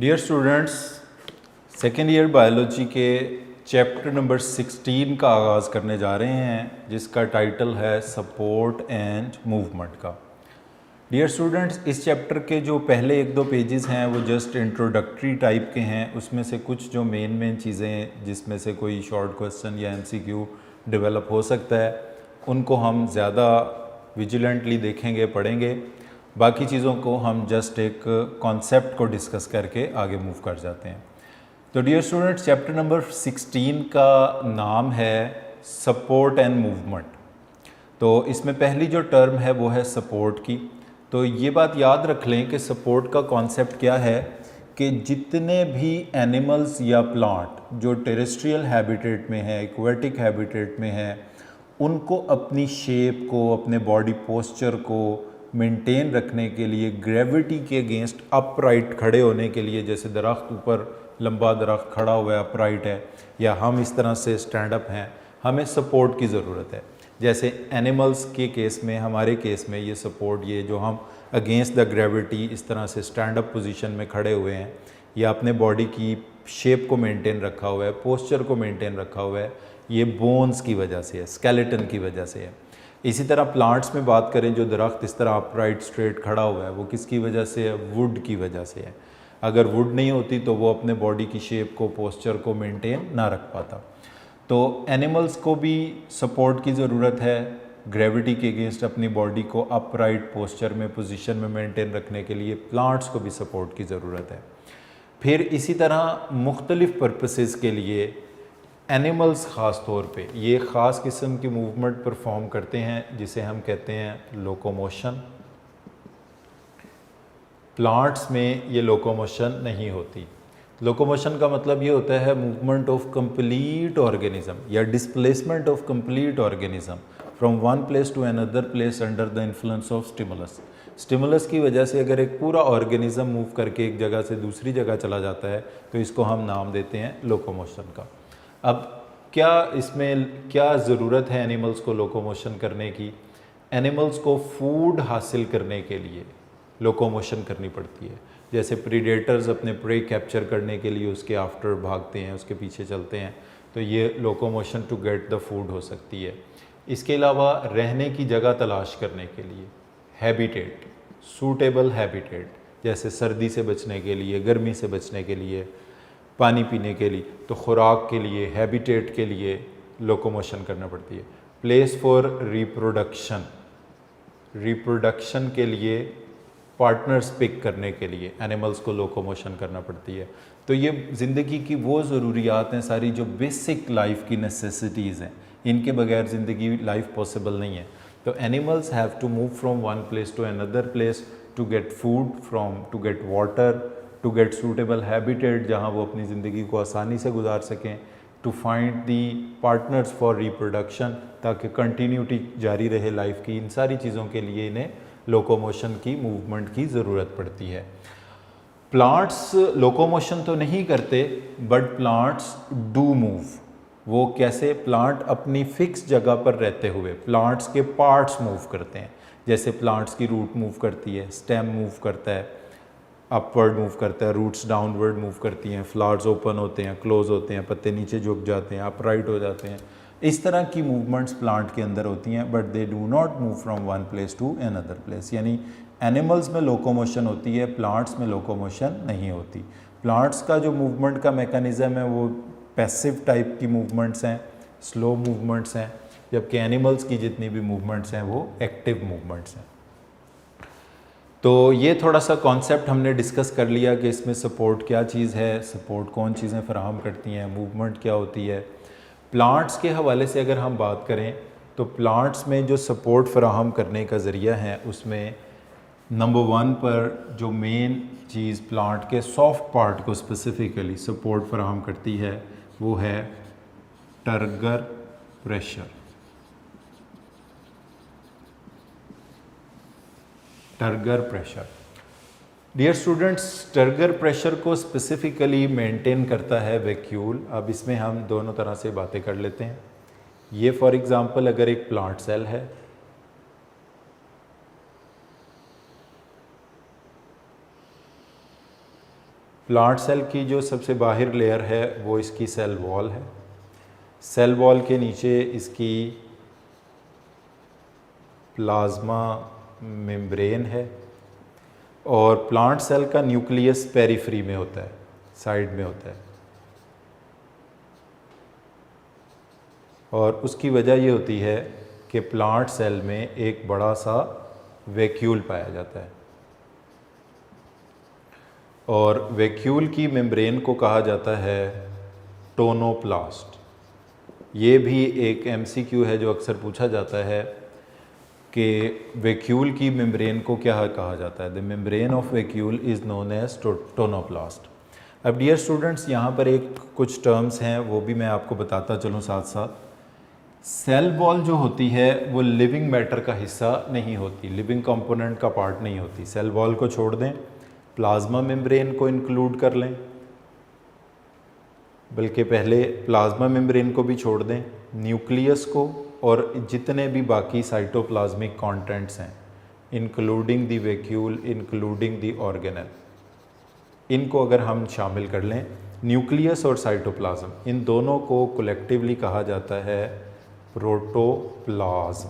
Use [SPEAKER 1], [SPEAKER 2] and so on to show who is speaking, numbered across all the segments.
[SPEAKER 1] Dear students, second year biology के chapter number 16 का आगाज़ करने जा रहे हैं, जिसका टाइटल है सपोर्ट एंड मूवमेंट का। डियर स्टूडेंट्स, इस चैप्टर के जो पहले एक दो पेजेस हैं वो जस्ट इंट्रोडक्टरी टाइप के हैं। उसमें से कुछ जो मेन चीज़ें जिसमें से कोई शॉर्ट क्वेश्चन या एमसीक्यू डेवलप हो सकता है, उनको हम ज़्यादा विजिलेंटली देखेंगे, पढ़ेंगे। बाकी चीज़ों को हम जस्ट एक कॉन्सेप्ट को डिस्कस करके आगे मूव कर जाते हैं। तो डियर स्टूडेंट्स, चैप्टर नंबर 16 का नाम है सपोर्ट एंड मूवमेंट। तो इसमें पहली जो टर्म है वो है सपोर्ट की। तो ये बात याद रख लें कि सपोर्ट का कॉन्सेप्ट क्या है कि जितने भी एनिमल्स या प्लांट जो टेरेस्ट्रियल हैबिटेट में है, एक्वेटिक हैबिटेट में है, उनको अपनी शेप को, अपने बॉडी पोस्चर को मेंटेन रखने के लिए, ग्रेविटी के अगेंस्ट अपराइट खड़े होने के लिए, जैसे दरख्त ऊपर लंबा दरख्त खड़ा हुआ है, अपराइट है, या हम इस तरह से स्टैंड अप हैं, हमें सपोर्ट की ज़रूरत है। जैसे एनिमल्स के केस में, हमारे केस में ये सपोर्ट, ये जो हम अगेंस्ट द ग्रेविटी इस तरह से स्टैंड अप पोजीशन में खड़े हुए हैं, या अपने बॉडी की शेप को मेंटेन रखा हुआ है, पोस्चर को मेंटेन रखा हुआ है, ये बोन्स की वजह से है, स्केलेटन की वजह से है। इसी तरह प्लांट्स में बात करें, जो दरख्त इस तरह अपराइट स्ट्रेट खड़ा हुआ है, वो किसकी वजह से है? वुड की वजह से है। अगर वुड नहीं होती तो वो अपने बॉडी की शेप को, पोस्चर को मेंटेन ना रख पाता। तो एनिमल्स को भी सपोर्ट की ज़रूरत है ग्रेविटी के अगेंस्ट अपनी बॉडी को अपराइट पोस्चर में, पोजीशन में मेंटेन रखने के लिए। प्लांट्स को भी सपोर्ट की ज़रूरत है। फिर इसी तरह मुख्तलिफ़ पर्पसेस के लिए एनिमल्स ख़ास तौर पे ये ख़ास किस्म की मूवमेंट परफॉर्म करते हैं, जिसे हम कहते हैं लोकोमोशन। प्लांट्स में ये लोकोमोशन नहीं होती। लोकोमोशन का मतलब ये होता है मूवमेंट ऑफ कंप्लीट ऑर्गेनिज्म या displacement of complete organism from one place to another place under the influence of stimulus. Stimulus की वजह से अगर एक पूरा ऑर्गेनिज्म मूव करके एक जगह से दूसरी जगह चला जाता है तो इसको हम नाम देते हैं लोकोमोशन का। अब क्या इसमें क्या ज़रूरत है एनिमल्स को लोकोमोशन करने की? एनिमल्स को फूड हासिल करने के लिए लोकोमोशन करनी पड़ती है। जैसे प्रीडेटर्स अपने प्रे कैप्चर करने के लिए उसके आफ्टर भागते हैं, उसके पीछे चलते हैं, तो ये locomotion to get the food हो सकती है। इसके अलावा रहने की जगह तलाश करने के लिए हैबिटेट, सूटेबल हैबिटेट, जैसे सर्दी से बचने के लिए, गर्मी से बचने के लिए, पानी पीने के लिए, तो खुराक के लिए, हैबिटेट के लिए लोकोमोशन करना पड़ती है। प्लेस फॉर रिप्रोडक्शन, रिप्रोडक्शन के लिए, पार्टनर्स पिक करने के लिए एनिमल्स को लोकोमोशन करना पड़ती है। तो ये ज़िंदगी की वो ज़रूरियात हैं सारी जो बेसिक लाइफ की नेसेसिटीज़ हैं, इनके बगैर ज़िंदगी लाइफ पॉसिबल नहीं है। तो animals have to move from one place to another place to get food, to get water, to get suitable habitat जहाँ वो अपनी ज़िंदगी को आसानी से गुजार सकें, to find the partners for reproduction, ताकि कंटिन्यूटी जारी रहे लाइफ की। इन सारी चीज़ों के लिए इन्हें लोकोमोशन की, मूवमेंट की ज़रूरत पड़ती है। प्लांट्स लोकोमोशन तो नहीं करते, बट प्लांट्स डू मूव। वो कैसे? प्लांट अपनी फिक्स जगह पर रहते हुए प्लांट्स के पार्ट्स मूव करते हैं। जैसे प्लांट्स की रूट मूव करती है, स्टेम मूव करता है, अपवर्ड मूव करता है, रूट्स डाउनवर्ड मूव करती हैं, फ्लावर्स ओपन होते हैं, क्लोज होते हैं, पत्ते नीचे झुक जाते हैं, अपराइट हो जाते हैं। इस तरह की मूवमेंट्स प्लांट के अंदर होती हैं, but they do not move from one place to another place. यानी एनिमल्स में लोकोमोशन होती है, प्लांट्स में लोकोमोशन नहीं होती। प्लांट्स का जो मूवमेंट का मैकेनिज़्म है वो पैसिव टाइप की मूवमेंट्स हैं, स्लो मूवमेंट्स हैं, जबकि एनिमल्स की जितनी भी मूवमेंट्स हैं वो एक्टिव मूवमेंट्स हैं। तो ये थोड़ा सा कॉन्सेप्ट हमने डिस्कस कर लिया कि इसमें सपोर्ट क्या चीज़ है, सपोर्ट कौन चीज़ें फराहम करती हैं, मूवमेंट क्या होती है। प्लांट्स के हवाले से अगर हम बात करें तो प्लांट्स में जो सपोर्ट फराहम करने का ज़रिया है, उसमें नंबर 1 पर जो मेन चीज़ प्लांट के सॉफ्ट पार्ट को स्पेसिफ़िकली सपोर्ट फराहम करती है वो है turgor pressure. Turgor pressure, dear students, turgor pressure को स्पेसिफिकली मेंटेन करता है वैक्यूल। अब इसमें हम दोनों तरह से बातें कर लेते हैं। ये फॉर एग्जांपल अगर एक प्लांट सेल है, प्लांट सेल की जो सबसे बाहर लेयर है वो इसकी सेल वॉल है। सेल वॉल के नीचे इसकी प्लाज्मा मेम्ब्रेन है और प्लांट सेल का न्यूक्लियस पेरिफेरी में होता है, साइड में होता है। और उसकी वजह ये होती है कि प्लांट सेल में एक बड़ा सा वैक्यूल पाया जाता है और वैक्यूल की मेम्ब्रेन को कहा जाता है टोनोप्लास्ट। ये भी एक एमसीक्यू है जो अक्सर पूछा जाता है कि वैक्यूल की मेम्ब्रेन को क्या कहा जाता है। The membrane of vacuole is known as tonoplast. अब डियर स्टूडेंट्स, यहाँ पर एक कुछ टर्म्स हैं वो भी मैं आपको बताता चलूँ साथ साथ। सेल वॉल जो होती है वो लिविंग मैटर का हिस्सा नहीं होती, लिविंग कंपोनेंट का पार्ट नहीं होती। सेल वॉल को छोड़ दें, प्लाज्मा मेम्ब्रेन को इंक्लूड कर लें, बल्कि पहले प्लाज्मा मेम्ब्रेन को भी छोड़ दें, न्यूक्लियस को और जितने भी बाकी साइटोप्लाज्मिक कंटेंट्स हैं including the vacuole, including the organelle, इनको अगर हम शामिल कर लें, न्यूक्लियस और साइटोप्लाज्म, इन दोनों को कलेक्टिवली कहा जाता है प्रोटोप्लाज्म।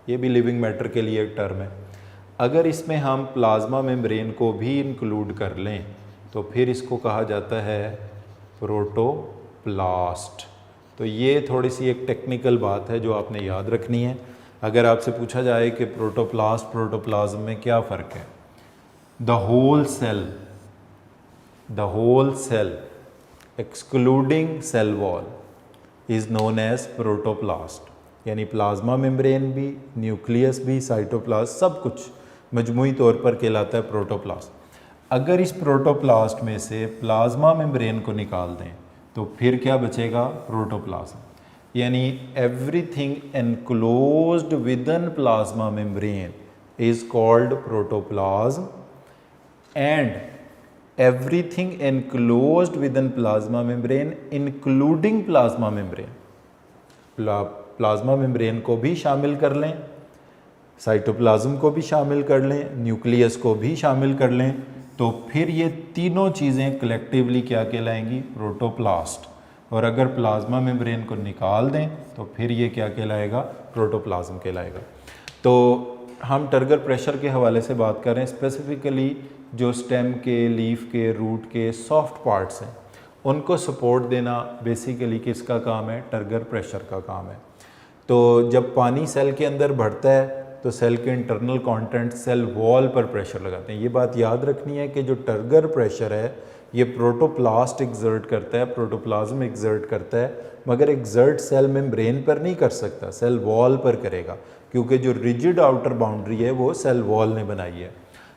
[SPEAKER 1] ये भी लिविंग मैटर के लिए एक टर्म है। अगर इसमें हम प्लाज्मा मेम्ब्रेन को भी इंक्लूड कर लें तो फिर इसको कहा जाता है प्रोटोप्लास्ट। तो ये थोड़ी सी एक टेक्निकल बात है जो आपने याद रखनी है। अगर आपसे पूछा जाए कि प्रोटोप्लास्ट प्रोटोप्लाज्म में क्या फ़र्क है, the whole cell excluding cell wall is known as protoplast. यानी प्लाज्मा मेम्ब्रेन भी, न्यूक्लियस भी, साइटोप्लास्ट, सब कुछ मजमूई तौर पर कहलाता है प्रोटोप्लास्ट। अगर इस प्रोटोप्लास्ट में से प्लाज्मा मेम्ब्रेन को निकाल दें तो फिर क्या बचेगा, प्रोटोप्लाज्म। यानी everything enclosed within plasma membrane is called protoplasm and everything enclosed within plasma membrane including plasma membrane. Plasma membrane को भी शामिल कर लें, साइटोप्लाज्म को भी शामिल कर लें, न्यूक्लियस को भी शामिल कर लें, तो फिर ये तीनों चीज़ें कलेक्टिवली क्या कहलाएंगी, प्रोटोप्लास्ट। और अगर प्लाज्मा मेम्ब्रेन को निकाल दें तो फिर ये क्या कहलाएगा, प्रोटोप्लाज्म कहलाएगा। तो हम टर्गर प्रेशर के हवाले से बात कर रहे हैं, स्पेसिफिकली जो स्टेम के, लीफ के, रूट के सॉफ्ट पार्ट्स हैं उनको सपोर्ट देना बेसिकली किसका काम है, टर्गर प्रेशर का काम है। तो जब पानी सेल के अंदर बढ़ता है तो सेल के इंटरनल कंटेंट सेल वॉल पर प्रेशर लगाते हैं। ये बात याद रखनी है कि जो टर्गर प्रेशर है ये प्रोटोप्लास्ट एग्जर्ट करता है, प्रोटोप्लाज्म एग्जर्ट करता है, मगर एग्जर्ट सेल मेम्ब्रेन पर नहीं कर सकता, सेल वॉल पर करेगा, क्योंकि जो रिजिड आउटर बाउंड्री है वो सेल वॉल ने बनाई है।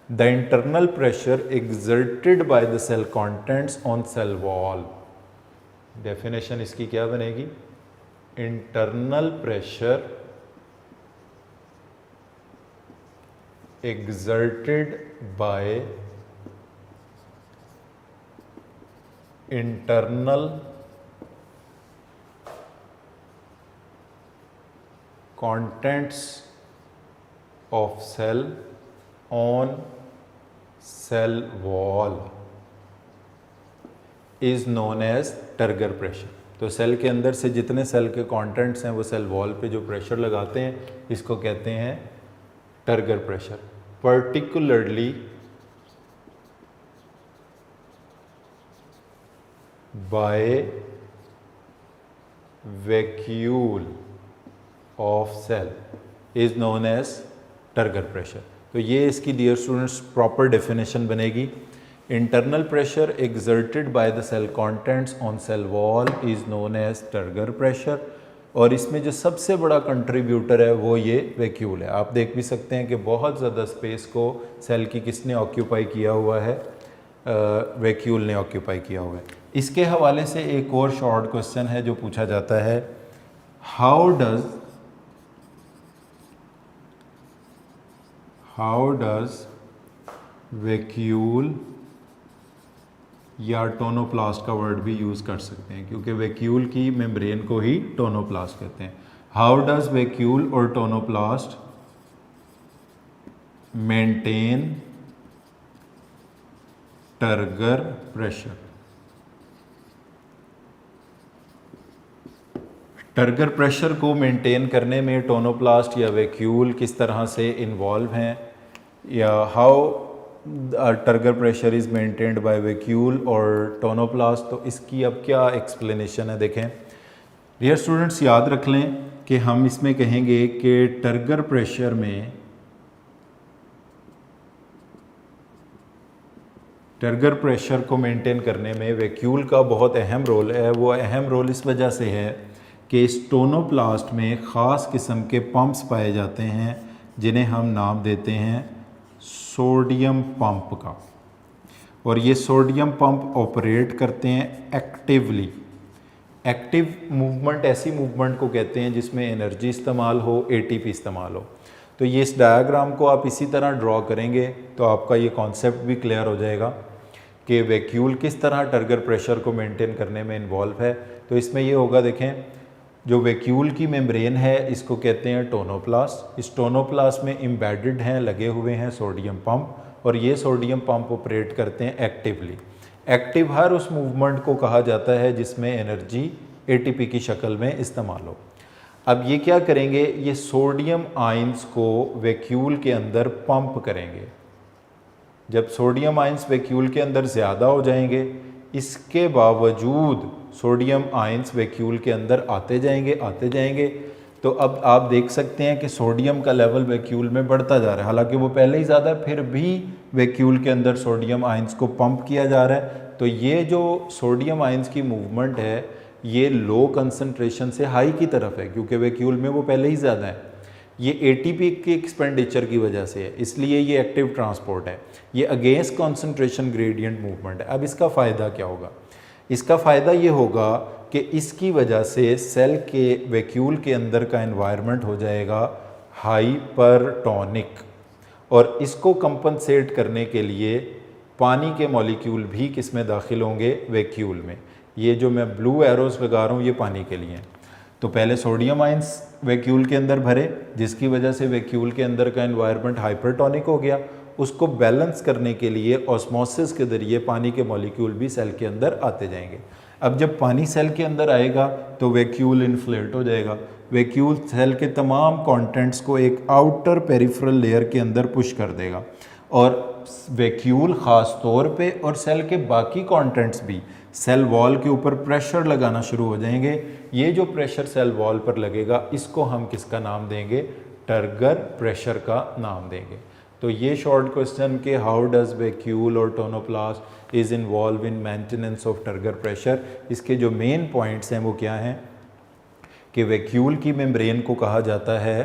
[SPEAKER 1] The internal pressure exerted by the cell contents on cell wall. Definition इसकी क्या बनेगी, internal pressure exerted by internal contents of cell on cell wall is known as turgor pressure. तो cell के अंदर से जितने सेल के कंटेंट्स हैं वो सेल वॉल पे जो प्रेशर लगाते हैं इसको कहते हैं turgor pressure. particularly by vacuole of cell is known as turgor pressure. तो ये इसकी डियर स्टूडेंट्स प्रॉपर डेफिनेशन बनेगी। Internal pressure exerted by the cell contents on cell wall is known as turgor pressure. और इसमें जो सबसे बड़ा contributor है वो ये वैक्यूल है। आप देख भी सकते हैं कि बहुत ज़्यादा स्पेस को सेल की किसने ऑक्यूपाई किया हुआ है, वैक्यूल ने ऑक्यूपाई किया हुआ है। इसके हवाले से एक और शॉर्ट क्वेश्चन है जो पूछा जाता है, हाउ डज वैक्यूल, या टोनोप्लास्ट का वर्ड भी यूज़ कर सकते हैं क्योंकि वैक्यूल की मेम्ब्रेन को ही टोनोप्लास्ट कहते हैं। हाउ डज वैक्यूल और tonoplast maintain turgor pressure. Turgor pressure को मेंटेन करने में टोनोप्लास्ट या वैक्यूल किस तरह से इन्वॉल्व हैं, या how turgor pressure is maintained by vacuole और टोनोप्लास्ट, तो इसकी अब क्या एक्सप्लेनेशन है देखें। डियर स्टूडेंट्स, याद रख लें कि हम इसमें कहेंगे कि टर्गर प्रेशर में टर्गर प्रेशर को मेंटेन करने में वैक्यूल का बहुत अहम रोल है। वो अहम रोल इस वजह से है कि इस टोनोप्लास्ट में ख़ास किस्म के पंप्स पाए जाते हैं जिन्हें हम नाम देते हैं सोडियम पंप का, और ये सोडियम पंप ऑपरेट करते हैं एक्टिवली। एक्टिव मूवमेंट ऐसी मूवमेंट को कहते हैं जिसमें एनर्जी इस्तेमाल हो, एटीपी इस्तेमाल हो। तो ये इस डायग्राम को आप इसी तरह ड्रॉ करेंगे तो आपका ये कॉन्सेप्ट भी क्लियर हो जाएगा कि वैक्यूल किस तरह टर्गर प्रेशर को मेंटेन करने में इन्वॉल्व है। तो इसमें ये होगा, देखें, जो वैक्यूल की मेम्ब्रेन है इसको कहते हैं टोनोप्लास्ट। इस टोनोप्लास्ट में एम्बेडेड हैं, लगे हुए हैं सोडियम पंप, और ये सोडियम पंप ऑपरेट करते हैं एक्टिवली। एक्टिव हर उस मूवमेंट को कहा जाता है जिसमें एनर्जी एटीपी की शक्ल में इस्तेमाल हो। अब ये क्या करेंगे, ये सोडियम आयंस को वैक्यूल के अंदर पंप करेंगे। जब सोडियम आयंस वैक्यूल के अंदर ज़्यादा हो जाएंगे, इसके बावजूद सोडियम आयंस वैक्यूल के अंदर आते जाएंगे, तो अब आप देख सकते हैं कि सोडियम का लेवल वैक्यूल में बढ़ता जा रहा है। हालांकि वो पहले ही ज़्यादा है, फिर भी वैक्यूल के अंदर सोडियम आयंस को पंप किया जा रहा है। तो ये जो सोडियम आयंस की मूवमेंट है ये लो कंसंट्रेशन से हाई की तरफ है, क्योंकि वैक्यूल में वो पहले ही ज़्यादा है। ये एटीपी के एक्सपेंडिचर की वजह से है, इसलिए ये एक्टिव ट्रांसपोर्ट है। ये अगेंस्ट कंसंट्रेशन ग्रेडियंट मूवमेंट है। अब इसका फ़ायदा क्या होगा? इसका फ़ायदा ये होगा कि इसकी वजह से सेल के वैक्यूल के अंदर का एनवायरनमेंट हो जाएगा हाइपरटोनिक, और इसको कंपनसेट करने के लिए पानी के मॉलिक्यूल भी किस में दाखिल होंगे? वैक्यूल में। ये जो मैं ब्लू एरोस लगा रहा हूँ ये पानी के लिए हैं। तो पहले सोडियम आयंस वैक्यूल के अंदर भरे, जिसकी वजह से वैक्यूल के अंदर का एनवायरनमेंट हाइपरटोनिक हो गया। उसको बैलेंस करने के लिए ऑस्मोसिस के ज़रिए पानी के मॉलिक्यूल भी सेल के अंदर आते जाएंगे। अब जब पानी सेल के अंदर आएगा तो वैक्यूल इन्फ्लेट हो जाएगा। वैक्यूल सेल के तमाम कंटेंट्स को एक आउटर पेरिफेरल लेयर के अंदर पुश कर देगा, और वैक्यूल ख़ास तौर पे और सेल के बाकी कंटेंट्स भी सेल वॉल के ऊपर प्रेशर लगाना शुरू हो जाएंगे। ये जो प्रेशर सेल वॉल पर लगेगा इसको हम किसका नाम देंगे? टर्गर प्रेशर का नाम देंगे। तो ये शॉर्ट क्वेश्चन के हाउ डज वैक्यूल और tonoplast is involve in maintenance of turgor pressure, इसके जो मेन पॉइंट्स हैं वो क्या हैं कि वैक्यूल की मेम्ब्रेन को कहा जाता है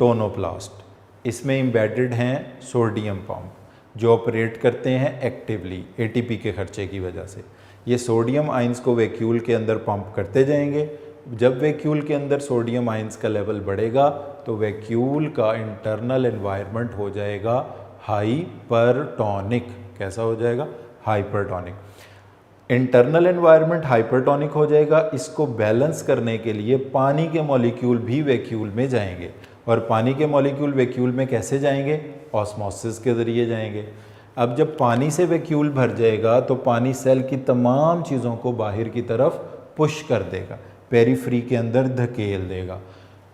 [SPEAKER 1] टोनोप्लास्ट। इसमें एम्बेडेड हैं सोडियम पंप जो ऑपरेट करते हैं एक्टिवली एटीपी के खर्चे की वजह से। ये सोडियम आयंस को वैक्यूल के अंदर पंप करते जाएंगे। जब वैक्यूल के अंदर सोडियम आयंस का लेवल बढ़ेगा तो वैक्यूल का इंटरनल एनवायरनमेंट हो जाएगा हाइपरटोनिक। कैसा हो जाएगा? हाइपरटोनिक। इंटरनल एनवायरनमेंट हाइपरटोनिक हो जाएगा। इसको बैलेंस करने के लिए पानी के मॉलिक्यूल भी वैक्यूल में जाएंगे, और पानी के मॉलिक्यूल वैक्यूल में कैसे जाएंगे? ऑस्मोसिस के ज़रिए जाएंगे। अब जब पानी से वैक्यूल भर जाएगा तो पानी सेल की तमाम चीज़ों को बाहर की तरफ पुश कर देगा, पेरीफ्री के अंदर धकेल देगा।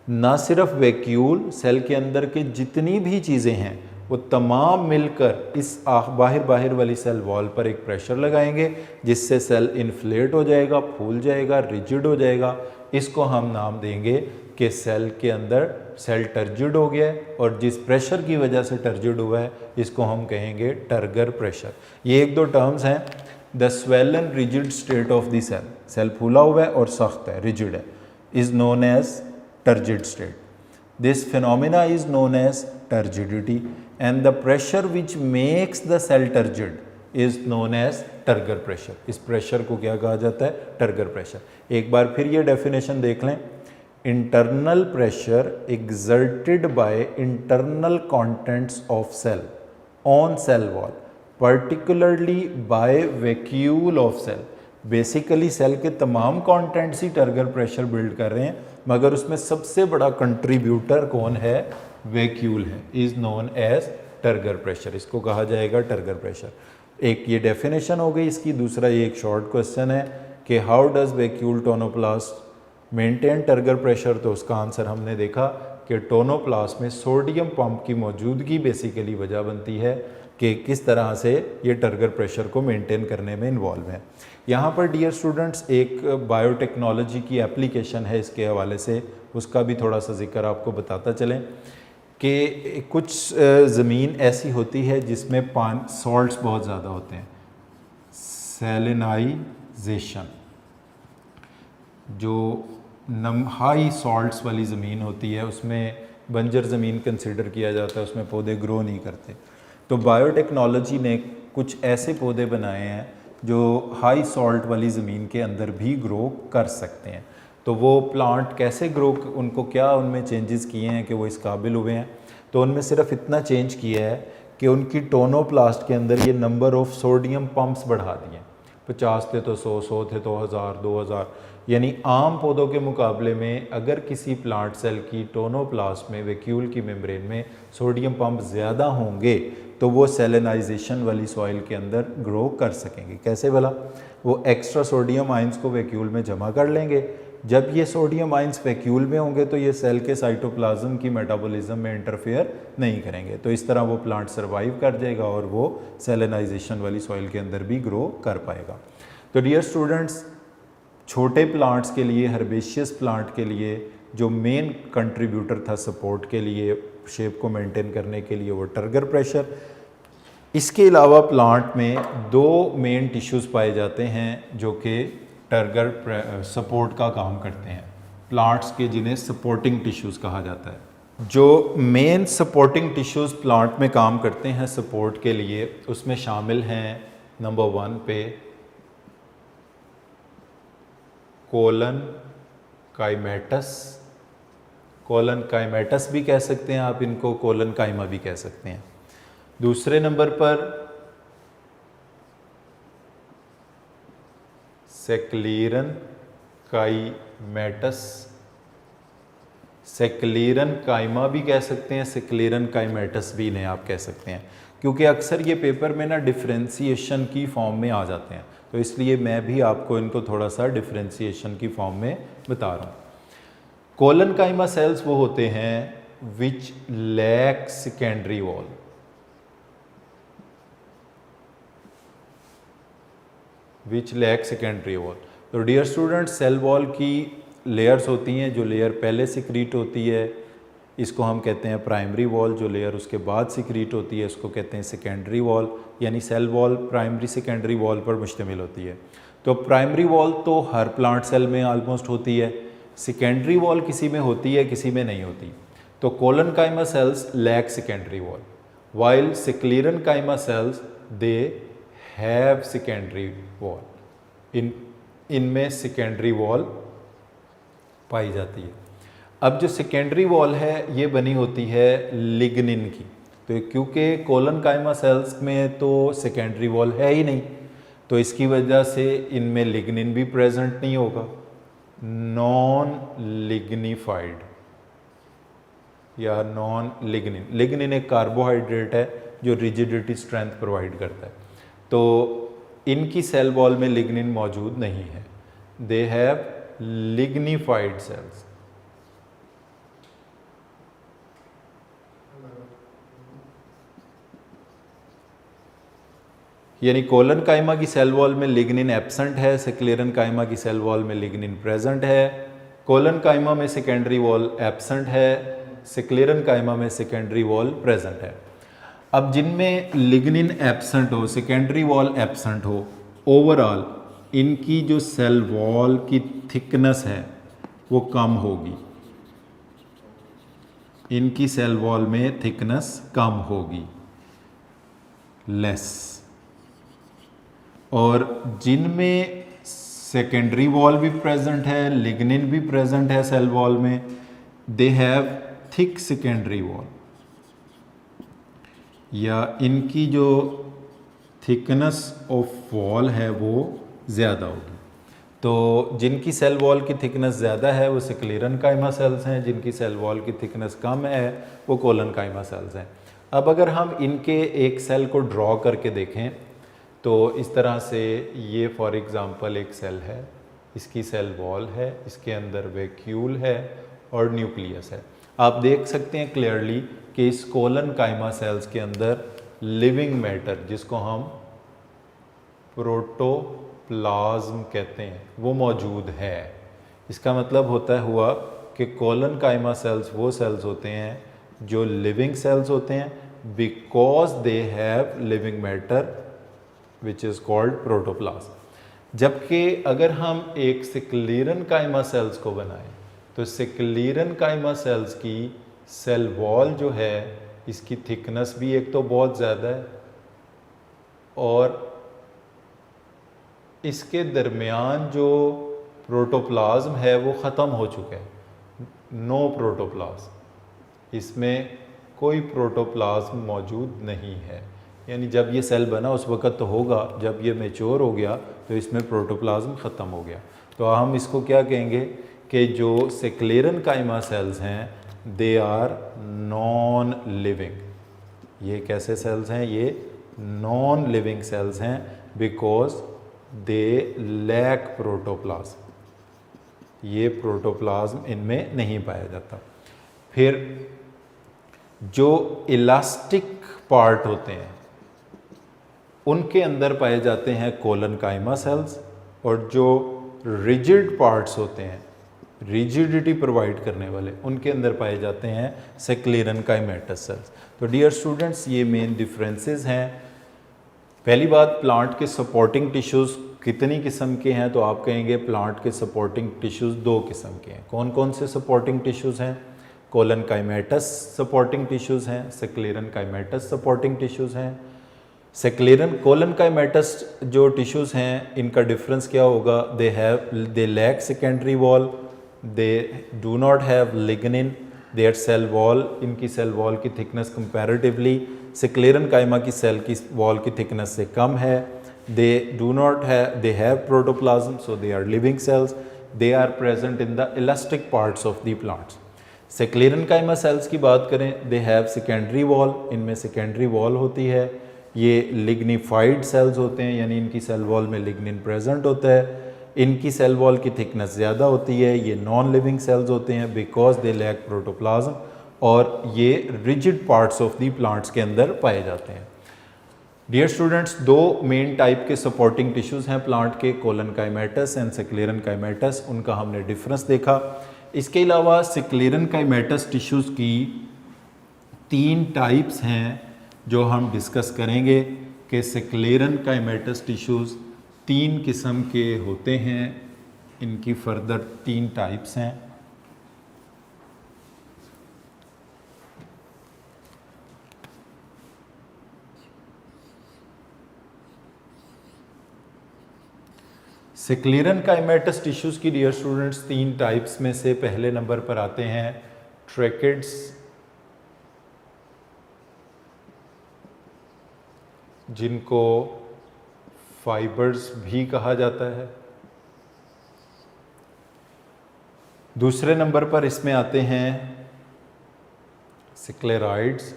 [SPEAKER 1] ना सिर्फ वैक्यूल, सेल के अंदर के जितनी भी चीज़ें हैं वो तमाम मिलकर इस बाहर वाली सेल वॉल पर एक प्रेशर लगाएंगे, जिससे सेल इन्फ्लेट हो जाएगा, फूल जाएगा, रिजिड हो जाएगा। इसको हम नाम देंगे कि सेल के अंदर सेल टर्जिड हो गया है, और जिस प्रेशर की वजह से टर्जिड हुआ है इसको हम कहेंगे टर्गर प्रेशर। ये एक दो टर्म्स हैं। The swollen rigid state of the cell, cell फूला हुआ है और सख्त है, रिजिड है, is known as turgid state. This phenomena is known as turgidity, and the pressure which makes the cell turgid is known as turgor pressure. इस pressure को क्या कहा जाता है? Turgor pressure. एक बार फिर ये डेफिनेशन देख लें। internal pressure exerted by internal contents of cell on cell wall, particularly by vacuole of cell। Basically cell के तमाम कंटेंट्स ही टर्गर प्रेशर बिल्ड कर रहे हैं, मगर उसमें सबसे बड़ा कंट्रीब्यूटर कौन है? वैक्यूल है, is known as turgor pressure. इसको कहा जाएगा टर्गर प्रेशर। एक ये डेफिनेशन हो गई इसकी, दूसरा ये एक शॉर्ट क्वेश्चन है कि how does vacuole tonoplast maintain turgor pressure. तो उसका आंसर हमने देखा कि टोनोप्लास्ट में सोडियम पंप की मौजूदगी बेसिकली वजह बनती है कि किस तरह से ये टर्गर प्रेशर को मेंटेन करने में इन्वॉल्व है। यहाँ पर डियर स्टूडेंट्स एक बायोटेक्नोलॉजी की एप्लीकेशन है इसके हवाले से, उसका भी थोड़ा सा जिक्र आपको बताता चलें कि कुछ ज़मीन ऐसी होती है जिसमें सॉल्ट्स बहुत ज़्यादा होते हैं, सैलिनाइजेशन, जो हाई सॉल्ट्स वाली ज़मीन होती है उसमें बंजर ज़मीन कंसिडर किया जाता है, उसमें पौधे ग्रो नहीं करते। तो बायोटेक्नोलॉजी ने कुछ ऐसे पौधे बनाए हैं जो हाई सॉल्ट वाली ज़मीन के अंदर भी ग्रो कर सकते हैं। तो वो प्लांट कैसे ग्रो, उनको क्या उनमें चेंजेस किए हैं कि वो इस काबिल हुए हैं। तो उनमें सिर्फ इतना चेंज किया है कि उनकी टोनोप्लास्ट के अंदर ये नंबर ऑफ सोडियम पंप्स बढ़ा दिए, 50 थे तो 100 थे तो 1000 2000, यानी आम पौधों के मुकाबले में अगर किसी प्लांट सेल की टोनोप्लास्ट में वैक्यूल की मेम्ब्रेन में सोडियम पंप ज़्यादा होंगे तो वो सेलेनाइजेशन वाली सॉइल के अंदर ग्रो कर सकेंगे। कैसे भला? वो एक्स्ट्रा सोडियम आइंस को वैक्यूल में जमा कर लेंगे। जब ये सोडियम आइंस वैक्यूल में होंगे तो ये सेल के साइटोप्लाज्म की मेटाबॉलिज्म में इंटरफेयर नहीं करेंगे, तो इस तरह वो प्लांट सर्वाइव कर जाएगा और वो सेलेनाइजेशन वाली सॉइल के अंदर भी ग्रो कर पाएगा। तो डियर स्टूडेंट्स, छोटे प्लांट्स के लिए, हर्बेशियस प्लांट के लिए जो मेन कंट्रीब्यूटर था सपोर्ट के लिए, शेप को मेंटेन करने के लिए, वो टर्गर प्रेशर। इसके अलावा प्लांट में दो मेन टिश्यूज़ पाए जाते हैं जो कि टर्गर सपोर्ट का काम करते हैं, प्लांट्स के, जिन्हें सपोर्टिंग टिश्यूज़ कहा जाता है। जो मेन सपोर्टिंग टिश्यूज़ प्लांट में काम करते हैं सपोर्ट के लिए, उसमें शामिल हैं नंबर 1 पे कोलन काइमेटस, कोलन काइमेटस भी कह सकते हैं आप इनको, कोलन काइमा भी कह सकते हैं। दूसरे नंबर पर सेक्लीरन काइमेटस, सेक्लीरन काइमा भी कह सकते हैं, सेक्लीरन काइमेटस भी इन्हें आप कह सकते हैं, क्योंकि अक्सर ये पेपर में ना डिफ्रेंसिएशन की फॉर्म में आ जाते हैं, तो इसलिए मैं भी आपको इनको थोड़ा सा डिफ्रेंसिएशन की फॉर्म में बता रहा हूँ। कोलन काइमा सेल्स वो होते हैं विच लैक सेकेंडरी वॉल, विच लैक सेकेंडरी वॉल। तो डियर स्टूडेंट, सेल वॉल की लेयर्स होती हैं, जो लेयर पहले सिक्रीट होती है इसको हम कहते हैं प्राइमरी वॉल, जो लेयर उसके बाद सिक्रीट होती है उसको कहते हैं सेकेंडरी वॉल, यानी cell wall primary secondary wall पर मुश्तमिल होती है। तो प्राइमरी वॉल तो हर प्लांट सेल में आलमोस्ट होती है, सेकेंडरी वॉल किसी में होती है किसी में नहीं होती। तो collenchyma cells lack secondary wall, while sclerenchyma cells they have secondary wall, इनमें सेकेंडरी वॉल पाई जाती है। अब जो सेकेंडरी वॉल है ये बनी होती है लिग्निन की, तो क्योंकि कोलन काइमा सेल्स में तो सेकेंडरी वॉल है ही नहीं, तो इसकी वजह से इनमें लिग्निन भी प्रेजेंट नहीं होगा, नॉन लिग्निफाइड या नॉन लिग्निन। लिग्निन एक कार्बोहाइड्रेट है जो रिजिडिटी स्ट्रेंथ प्रोवाइड करता है, तो इनकी सेल वॉल में लिग्निन मौजूद नहीं है, दे हैव लिग्निफाइड सेल्स। यानी कोलन काइमा की सेल वॉल में लिग्निन एब्सेंट है, सेक्लेरन काइमा की सेल वॉल में लिग्निन प्रेजेंट है। कोलन काइमा में सेकेंडरी वॉल एब्सेंट है, सेक्लेरन काइमा में सेकेंडरी वॉल प्रेजेंट है। अब जिनमें लिग्निन एब्सेंट हो, सेकेंडरी वॉल एब्सेंट हो, ओवरऑल इनकी जो सेल वॉल की थिकनेस है वो कम होगी, इनकी सेल वॉल में थिकनेस कम होगी, लेस। और जिनमें सेकेंडरी वॉल भी प्रेजेंट है, लिग्निन भी प्रेजेंट है सेल वॉल में, they have thick secondary wall, या इनकी जो थिकनेस ऑफ वॉल है वो ज़्यादा होगी। तो जिनकी सेल वॉल की थिकनेस ज़्यादा है वो सेक्लेरन काइमा सेल्स हैं, जिनकी सेल वॉल की थिकनेस कम है वो कोलन काइमा सेल्स हैं। अब अगर हम इनके एक सेल को ड्रॉ करके देखें तो इस तरह से ये फॉर एग्ज़ाम्पल एक सेल है, इसकी सेल वॉल है, इसके अंदर वैक्यूल है और न्यूक्लियस है। आप देख सकते हैं क्लियरली कि इस कोलन काइमा सेल्स के अंदर लिविंग मैटर, जिसको हम प्रोटोप्लाज्म कहते हैं, वो मौजूद है। इसका मतलब हुआ कि कोलन काइमा सेल्स वो सेल्स होते हैं जो लिविंग सेल्स होते हैं because they have living matter which is called protoplasm. जबकि अगर हम एक सिक्लीरन काइमा सेल्स को बनाएं तो सिक्लीरन काइमा सेल्स की सेल वॉल जो है, इसकी थिकनेस भी एक तो बहुत ज़्यादा है और इसके दरमियान जो प्रोटोप्लाज्म है वो ख़त्म हो चुका है, नो प्रोटोप्लाज्म, इसमें कोई प्रोटोप्लाज्म मौजूद नहीं है। यानी जब ये सेल बना उस वक़्त तो होगा, जब ये मैच्योर हो गया तो इसमें प्रोटोप्लाज्म ख़त्म हो गया। तो हम इसको क्या कहेंगे कि जो सिक्लेरन काइमा सेल्स हैं दे आर नॉन लिविंग। ये कैसे सेल्स हैं? ये नॉन लिविंग सेल्स हैं बिकॉज दे लैक प्रोटोप्लाज्म। ये प्रोटोप्लाज्म इनमें नहीं पाया जाता। फिर जो इलास्टिक पार्ट होते हैं उनके अंदर पाए जाते हैं कोलन काइमा सेल्स, और जो रिजिड पार्ट्स होते हैं, रिजिडिटी प्रोवाइड करने वाले, उनके अंदर पाए जाते हैं सेक्लेरन काइमेटस सेल्स। तो डियर स्टूडेंट्स, ये मेन डिफरेंसेस हैं। पहली बात, प्लांट के सपोर्टिंग टिश्यूज़ कितनी किस्म के हैं? तो आप कहेंगे प्लांट के सपोर्टिंग टिश्यूज़ दो किस्म के हैं। कौन कौन से सपोर्टिंग टिश्यूज़ हैं? कोलन काइमेटस सपोर्टिंग टिश्यूज़ हैं, सेक्लेरन काइमेटस सपोर्टिंग टिश्यूज़ हैं। सेक्लेरन कोलन काइमेटस जो टिश्यूज़ हैं, इनका डिफरेंस क्या होगा? They lack secondary wall, they do not have lignin, their cell wall, इनकी सेल वॉल की थिकनेस कंपैरेटिवली सेक्लेरन काइमा की सेल की वॉल की थिकनेस से कम है। They do not have, they have protoplasm, so they are living cells, they are present in the elastic parts of the plants. Sclerenchyma cells की बात करें, they have secondary wall, इनमें secondary wall होती है। ये lignified sales होते हैं, यानी इनकी सेल वॉल में लिग्निन प्रेजेंट होता है, इनकी सेल वॉल की थिकनेस ज़्यादा होती है। ये नॉन लिविंग सेल्स होते हैं बिकॉज दे लैक प्रोटोप्लाज्म, और ये rigid parts of the plants के अंदर पाए जाते हैं। डियर स्टूडेंट्स, दो मेन टाइप के सपोर्टिंग टिश्यूज़ हैं प्लांट के, कोलन काइमेटस एंड सेक्लेरन काइमेटस, उनका हमने डिफरेंस देखा। इसके अलावा सेक्लेरन काइमेटस टिश्यूज़ की 3 टाइप्स हैं जो हम डिस्कस करेंगे कि सेक्लेरन काइमेटस टिश्यूज़ 3 किस्म के होते हैं। इनकी फर्दर 3 टाइप्स हैं। सेक्लेरन काइमेटस टिश्यूज़ की डियर स्टूडेंट्स 3 टाइप्स में से पहले नंबर पर आते हैं ट्रैकिड्स, जिनको फाइबर्स भी कहा जाता है। दूसरे नंबर पर इसमें आते हैं स्क्लेराइड्स,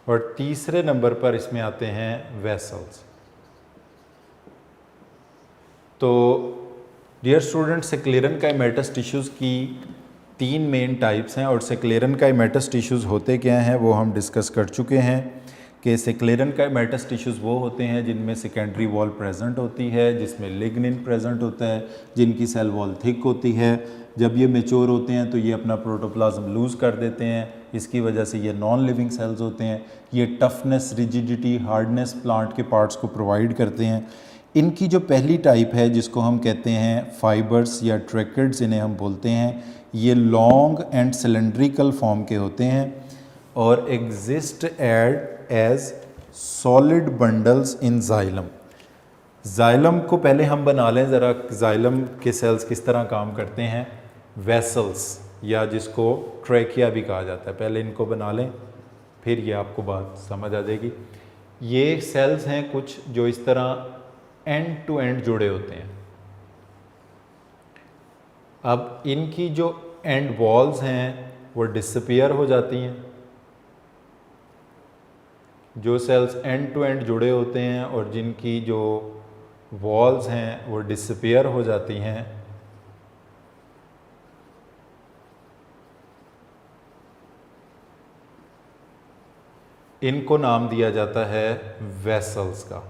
[SPEAKER 1] और तीसरे नंबर पर इसमें आते हैं वेसल्स। तो डियर स्टूडेंट, सेक्लेरन काइमेटस टिश्यूज़ की 3 मेन टाइप्स हैं, और सेक्लेरन काइमेटस टिश्यूज़ होते क्या हैं वो हम डिस्कस कर चुके हैं कि सेक्लेरन काइमेटस टिश्यूज़ वो होते हैं जिनमें सेकेंडरी वॉल प्रेजेंट होती है, जिसमें लिग्निन प्रेजेंट होता है, जिनकी सेल वॉल थिक होती है। जब ये मैच्योर होते हैं तो ये अपना प्रोटोप्लाज्म लूज़ कर देते हैं, इसकी वजह से ये नॉन लिविंग सेल्स होते हैं। ये टफनेस, रिजिडिटी, हार्डनेस प्लांट के पार्ट्स को प्रोवाइड करते हैं। इनकी जो पहली टाइप है जिसको हम कहते हैं फाइबर्स या ट्रैकिड्स, इन्हें हम बोलते हैं, ये लॉन्ग एंड सिलेंड्रिकल फॉर्म के होते हैं और exist as solid bundles in xylem. Xylem को पहले हम बना लें ज़रा, जाइलम के सेल्स किस तरह काम करते हैं। वेसल्स, या जिसको ट्रैकिया भी कहा जाता है, पहले इनको बना लें, फिर ये आपको बात समझ आ जाएगी। ये सेल्स हैं कुछ जो इस तरह एंड टू एंड जुड़े होते हैं। अब इनकी जो एंड वॉल्स हैं वो डिसअपीयर हो जाती हैं जो सेल्स एंड टू एंड जुड़े होते हैं और जिनकी जो वॉल्स हैं वो डिसअपियर हो जाती हैं, इनको नाम दिया जाता है वेसल्स का।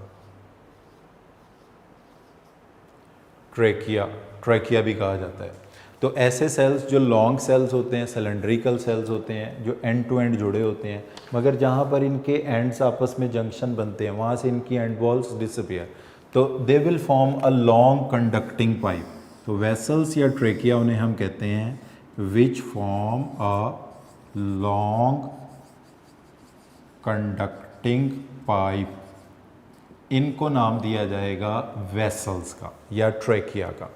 [SPEAKER 1] ट्रैकिया भी कहा जाता है। तो ऐसे सेल्स जो लॉन्ग सेल्स होते हैं, सिलेंड्रिकल सेल्स होते हैं, जो एंड टू एंड जुड़े होते हैं, मगर जहाँ पर इनके एंड्स आपस में जंक्शन बनते हैं वहाँ से इनकी एंड वॉल्स डिसअपियर, तो they will form a long conducting pipe. तो वेसल्स या ट्रैकिया उन्हें हम कहते हैं which form a long conducting pipe. इनको नाम दिया जाएगा वेसल्स का या ट्रैकिया का।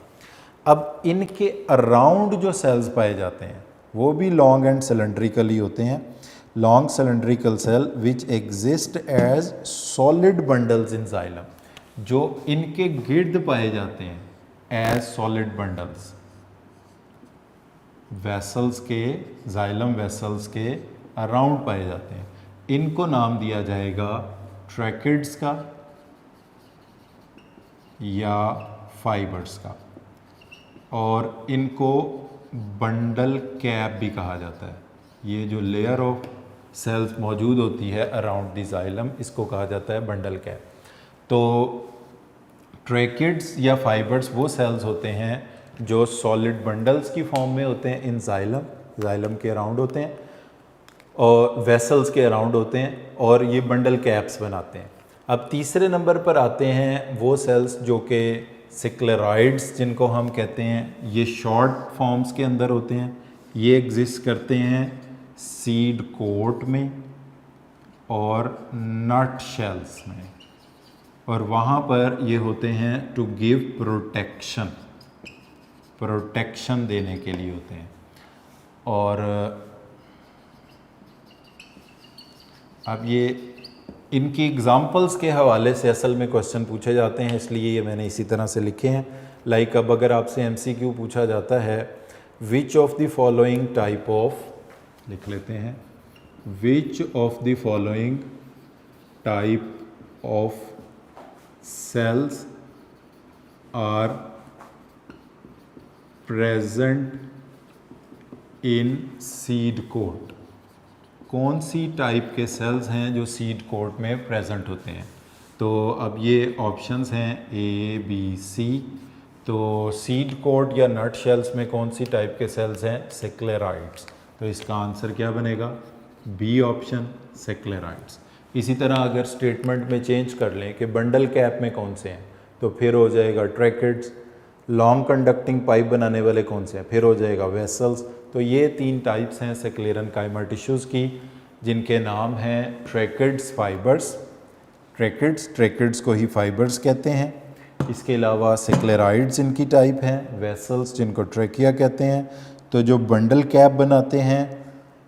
[SPEAKER 1] अब इनके अराउंड जो सेल्स पाए जाते हैं वो भी लॉन्ग एंड सिलेंड्रिकल ही होते हैं। Long cylindrical cell which exist as solid bundles in xylem, जो इनके गिर्द पाए जाते हैं एज सॉलिड बंडल्स वेसल्स के, जाइलम वेसल्स के अराउंड पाए जाते हैं, इनको नाम दिया जाएगा ट्रैकिड्स का या फाइबर्स का। और इनको बंडल कैप भी कहा जाता है। ये जो लेयर ऑफ सेल्स मौजूद होती है अराउंड द जाइलम, इसको कहा जाता है बंडल कैप। तो ट्रैकिड्स या फाइबर्स वो सेल्स होते हैं जो सॉलिड बंडल्स की फॉर्म में होते हैं इन जाइलम के अराउंड होते हैं और वेसल्स के अराउंड होते हैं, और ये बंडल कैप्स बनाते हैं। अब तीसरे नंबर पर आते हैं वो सेल्स जो कि सिक्लेरॉइड्स जिनको हम कहते हैं, ये शॉर्ट फॉर्म्स के अंदर होते हैं। ये एग्जिस्ट करते हैं सीड कोट में और नट शेल्स में, और वहाँ पर ये होते हैं टू गिव प्रोटेक्शन देने के लिए होते हैं। और अब ये इनकी एग्जाम्पल्स के हवाले से असल में क्वेश्चन पूछे जाते हैं, इसलिए ये मैंने इसी तरह से लिखे हैं। लाइक अब अगर आपसे एमसीक्यू पूछा जाता है which of the following type of, लिख लेते हैं, which of the following type of cells are present in seed coat. कौन सी टाइप के सेल्स हैं जो सीड कोट में प्रेजेंट होते हैं। तो अब ये ऑप्शंस हैं ए बी सी। तो सीड कोट या नट शेल्स में कौन सी टाइप के सेल्स हैं, सिक्लेरॉइड्स। तो इसका आंसर क्या बनेगा, बी ऑप्शन, सिक्लेरॉइड्स। इसी तरह अगर स्टेटमेंट में चेंज कर लें कि बंडल कैप में कौन से हैं, तो फिर हो जाएगा ट्रैकिड्स। लॉन्ग कंडक्टिंग पाइप बनाने वाले कौन से हैं, फिर हो जाएगा वेसल्स। तो ये तीन टाइप्स हैं सेक्लेरन काइमा टिश्यूज़ की, जिनके नाम हैं ट्रैकिड्स, फाइबर्स। ट्रैकिड्स को ही फाइबर्स कहते हैं। इसके अलावा सिक्लेरॉइड्स इनकी टाइप हैं, वेसल्स जिनको ट्रैकिया कहते हैं। तो जो बंडल कैप बनाते हैं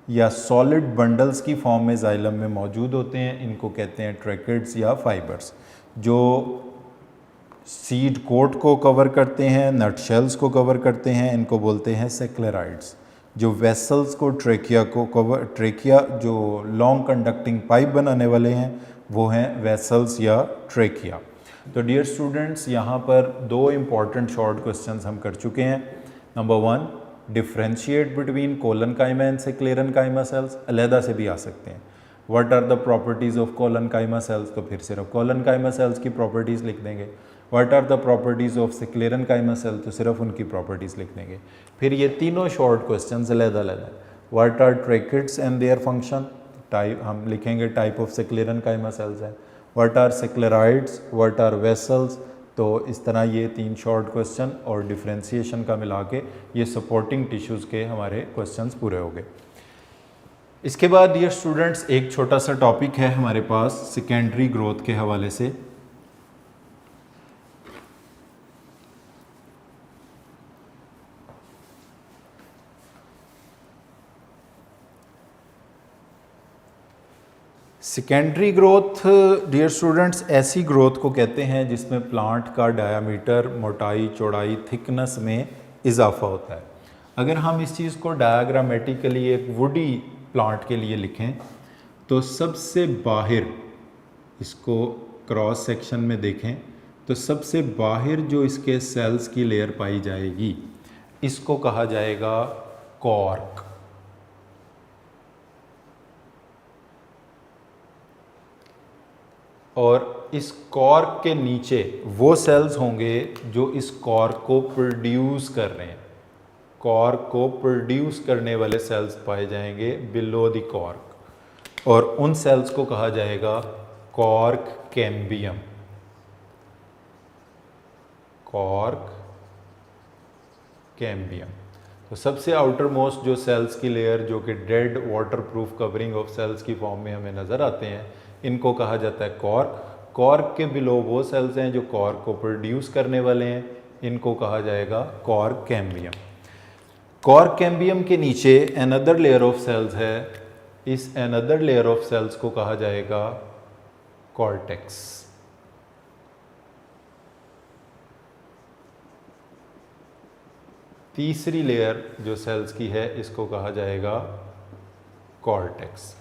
[SPEAKER 1] या सॉलिड बंडल्स की फॉर्म में जाइलम में मौजूद होते हैं, इनको कहते हैं ट्रैकिड्स या फाइबर्स। जो सीड कोट को कवर करते हैं, नट शेल्स को कवर करते हैं, इनको बोलते हैं सेक्लेरॉइड्स। जो वेसल्स को, ट्रैकिया जो लॉन्ग कंडक्टिंग पाइप बनाने वाले हैं वो हैं वेसल्स या ट्रैकिया। तो डियर स्टूडेंट्स, यहाँ पर दो इम्पॉर्टेंट शॉर्ट क्वेश्चंस हम कर चुके हैं। Number 1, differentiate between collenchyma and sclerenchyma cells. अलहदा से भी आ सकते हैं। What are the properties of collenchyma cells, तो फिर सिर्फ कोलन काइमा सेल्स की प्रॉपर्टीज़ लिख देंगे। What are the properties of sclerenchyma cell, तो सिर्फ उनकी प्रॉपर्टीज़ लिख देंगे। फिर ये तीनों शॉर्ट क्वेश्चंस अलग-अलग। What are tracheids and their function, type हम लिखेंगे type of sclerenchyma cells है। What are sclereids, what are vessels. तो इस तरह ये 3 शॉर्ट क्वेश्चन और डिफ्रेंशिएशन का मिला के ये सपोर्टिंग टिश्यूज़ के हमारे क्वेश्चंस पूरे हो गए। इसके बाद डियर स्टूडेंट्स एक छोटा सा टॉपिक है हमारे पास सेकेंडरी ग्रोथ के हवाले से। सेकेंडरी ग्रोथ डियर स्टूडेंट्स ऐसी ग्रोथ को कहते हैं जिसमें प्लांट का डायामीटर, मोटाई, चौड़ाई, थिकनेस में इजाफा होता है। अगर हम इस चीज़ को डायग्रामेटिकली एक वुडी प्लांट के लिए लिखें तो सबसे बाहर इसको क्रॉस सेक्शन में देखें तो सबसे बाहर जो इसके सेल्स की लेयर पाई जाएगी इसको कहा जाएगा कॉर्क। और इस कॉर्क के नीचे वो सेल्स होंगे जो इस कॉर्क को प्रोड्यूस कर रहे हैं। कॉर्क को प्रोड्यूस करने वाले सेल्स पाए जाएंगे बिलो द कॉर्क और उन सेल्स को कहा जाएगा कॉर्क कैम्बियम। Cork cambium. तो सबसे आउटर मोस्ट जो सेल्स की लेयर जो कि dead waterproof covering of cells की फॉर्म में हमें नज़र आते हैं इनको कहा जाता है कॉर्क। कॉर्क के बिलो वो सेल्स हैं जो कॉर्क को प्रोड्यूस करने वाले हैं, इनको कहा जाएगा कॉर्क कैम्बियम। कॉर्क कैम्बियम के नीचे अनदर लेयर ऑफ सेल्स है, इस अनदर लेयर ऑफ सेल्स को कहा जाएगा कॉर्टेक्स। तीसरी लेयर जो सेल्स की है इसको कहा जाएगा कॉर्टेक्स।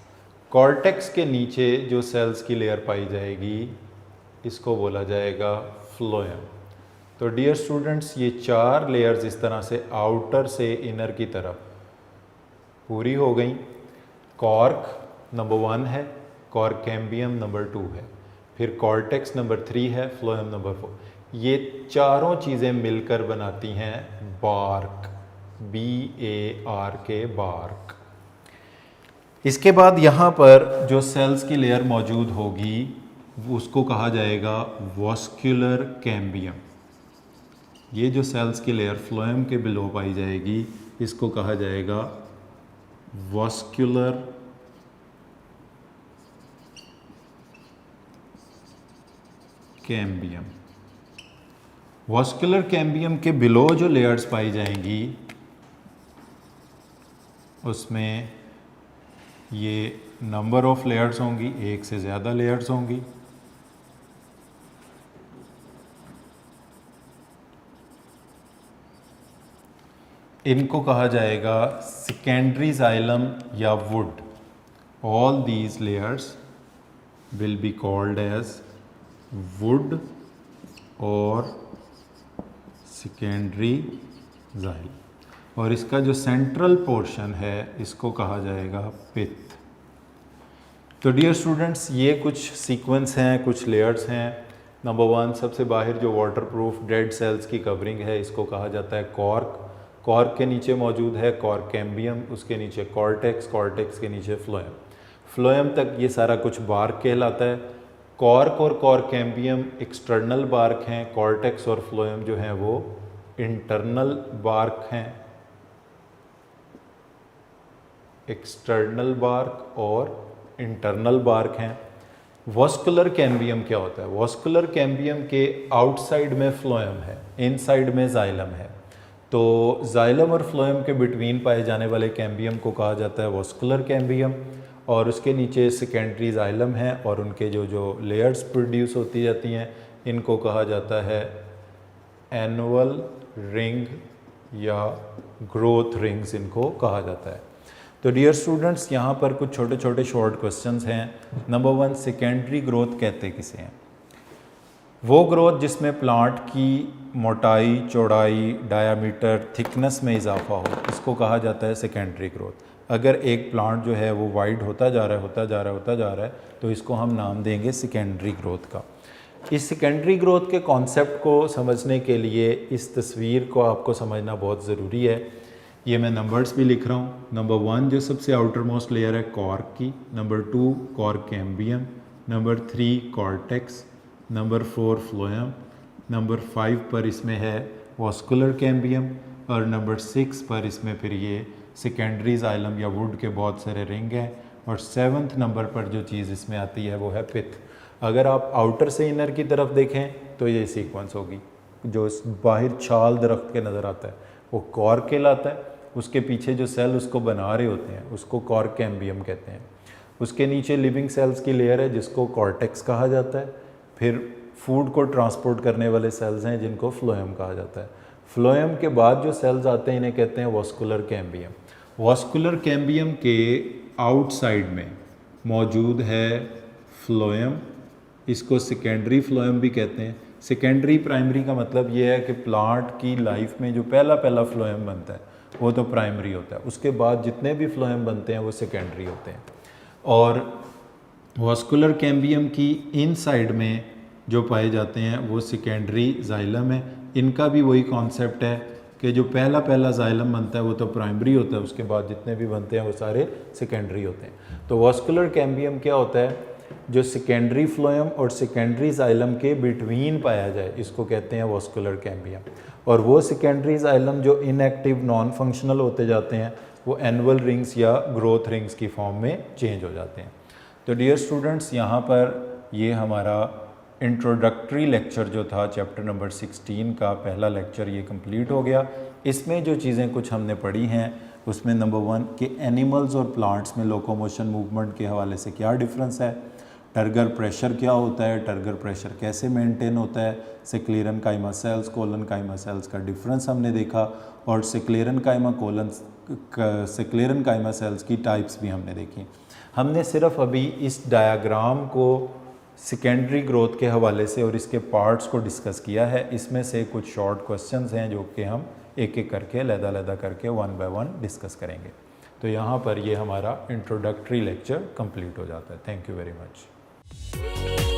[SPEAKER 1] कॉर्टेक्स के नीचे जो सेल्स की लेयर पाई जाएगी इसको बोला जाएगा फ्लोएम। तो डियर स्टूडेंट्स, ये चार लेयर्स इस तरह से आउटर से इनर की तरफ पूरी हो गई। कॉर्क नंबर 1 है, कॉर्क कैम्बियम नंबर 2 है, फिर कॉर्टेक्स नंबर 3 है, फ्लोएम नंबर 4। ये चारों चीज़ें मिलकर बनाती हैं बार्क, BARK, बार्क। इसके बाद यहाँ पर जो सेल्स की लेयर मौजूद होगी उसको कहा जाएगा वॉस्क्यूलर कैम्बियम। ये जो सेल्स की लेयर फ्लोएम के बिलो पाई जाएगी इसको कहा जाएगा वॉस्क्यूलर कैम्बियम। वॉस्क्यूलर कैम्बियम के बिलो जो लेयर्स पाई जाएंगी उसमें ये नंबर ऑफ लेयर्स होंगी, एक से ज़्यादा लेयर्स होंगी। इनको कहा जाएगा सेकेंडरी जाइलम या wood. All these layers will be called as wood और सेकेंडरी जाइलम। और इसका जो सेंट्रल पोर्शन है इसको कहा जाएगा पित्त। तो डियर स्टूडेंट्स, ये कुछ सीक्वेंस हैं, कुछ लेयर्स हैं। नंबर 1 सबसे बाहर जो वाटरप्रूफ डेड सेल्स की कवरिंग है इसको कहा जाता है कॉर्क। कॉर्क के नीचे मौजूद है कॉर्क कैम्बियम, उसके नीचे कॉर्टेक्स, कॉर्टेक्स के नीचे फ्लोएम। फ्लोएम तक ये सारा कुछ बार्क कहलाता है। कॉर्क और कॉर्क कैम्बियम एक्सटर्नल बार्क हैं, कॉर्टेक्स और फ्लोएम जो हैं वो इंटरनल बार्क हैं। एक्सटर्नल बार्क और इंटरनल बार्क हैं। वॉस्कुलर कैम्बियम क्या होता है? वॉस्कुलर कैम्बियम के आउटसाइड में फ्लोएम है, इनसाइड में जाइलम है। तो जाइलम और फ्लोएम के बिटवीन पाए जाने वाले कैम्बियम को कहा जाता है वॉस्कुलर कैम्बियम। और उसके नीचे सेकेंडरी जाइलम है और उनके जो लेयर्स प्रोड्यूस होती जाती हैं इनको कहा जाता है एनुअल रिंग या ग्रोथ रिंग्स, इनको कहा जाता है। तो डियर स्टूडेंट्स, यहाँ पर कुछ छोटे छोटे शॉर्ट क्वेश्चंस हैं। नंबर 1, सेकेंडरी ग्रोथ कहते किसे हैं? वो ग्रोथ जिसमें प्लांट की मोटाई, चौड़ाई, डायामीटर, थिकनेस में इजाफा हो, इसको कहा जाता है सेकेंडरी ग्रोथ। अगर एक प्लांट जो है वो वाइड होता जा रहा है तो इसको हम नाम देंगे सेकेंडरी ग्रोथ का। इस सेकेंडरी ग्रोथ के कॉन्सेप्ट को समझने के लिए इस तस्वीर को आपको समझना बहुत ज़रूरी है। ये मैं नंबर्स भी लिख रहा हूँ। नंबर 1 जो सबसे आउटर मोस्ट लेयर है कॉर्क की, number 2 cork cambium, number 3 cortex, number 4 phloem, number 5 पर इसमें है वॉस्कुलर कैम्बियम और नंबर 6 पर इसमें फिर ये सेकेंडरी जाइलम या वुड के बहुत सारे रिंग हैं। और 7th नंबर पर जो चीज़ इसमें आती है वो है पित्त। अगर आप आउटर से इनर की तरफ देखें तो ये सीक्वेंस होगी। जो बाहर छाल दरख्त के नज़र आता है वो कॉर्क कहलाता है। उसके पीछे जो सेल उसको बना रहे होते हैं उसको कॉर्क कैम्बियम कहते हैं। उसके नीचे लिविंग सेल्स की लेयर है जिसको कॉर्टेक्स कहा जाता है। फिर फूड को ट्रांसपोर्ट करने वाले सेल्स हैं जिनको फ्लोएम कहा जाता है। फ्लोएम के बाद जो सेल्स आते हैं इन्हें कहते हैं वॉस्कुलर कैम्बियम। वॉस्कुलर कैम्बियम के आउटसाइड में मौजूद है फ्लोएम इसको सेकेंडरी फ्लोएम भी कहते हैं। सेकेंडरी प्राइमरी का मतलब ये है कि प्लांट की लाइफ में जो पहला फ्लोएम बनता है वो तो प्राइमरी होता है, उसके बाद जितने भी फ्लोएम बनते हैं वो सेकेंडरी होते हैं। और वास्कुलर कैम्बियम की इन साइड में जो पाए जाते हैं वो सेकेंडरी जाइलम है। इनका भी वही कॉन्सेप्ट है कि जो पहला जाइलम बनता है वो तो प्राइमरी होता है, उसके बाद जितने भी बनते हैं वो सारे सेकेंडरी होते हैं। तो वास्कुलर कैम्बियम क्या होता है, जो सेकेंडरी फ्लोएम और सेकेंडरी जाइलम के बिटवीन पाया जाए, इसको कहते हैं वास्कुलर कैम्बियम। और वो सेकेंडरी जाइलम जो इनएक्टिव नॉन फंक्शनल होते जाते हैं वो एनुअल रिंग्स या ग्रोथ रिंग्स की फॉर्म में चेंज हो जाते हैं। तो डियर स्टूडेंट्स, यहाँ पर ये हमारा इंट्रोडक्टरी लेक्चर जो था चैप्टर नंबर 16 का पहला लेक्चर ये कंप्लीट हो गया। इसमें जो चीज़ें कुछ हमने पढ़ी हैं उसमें नंबर 1 कि एनिमल्स और प्लांट्स में लोकोमोशन मूवमेंट के हवाले से क्या डिफरेंस है, टर्गर प्रेशर क्या होता है, टर्गर प्रेशर कैसे मेंटेन होता है, सेक्लेरन काइमा सेल्स कोलन काइमा सेल्स का डिफरेंस हमने देखा, और सेक्लेरन काइमा सेल्स की टाइप्स भी हमने देखी। हमने सिर्फ अभी इस डायग्राम को सेकेंडरी ग्रोथ के हवाले से और इसके पार्ट्स को डिस्कस किया है। इसमें से कुछ शॉर्ट क्वेश्चंस हैं जो कि हम एक एक करके लहदा करके 1 बाय 1 डिस्कस करेंगे। तो यहाँ पर ये हमारा इंट्रोडक्टरी लेक्चर कंप्लीट हो जाता है। Thank you very much.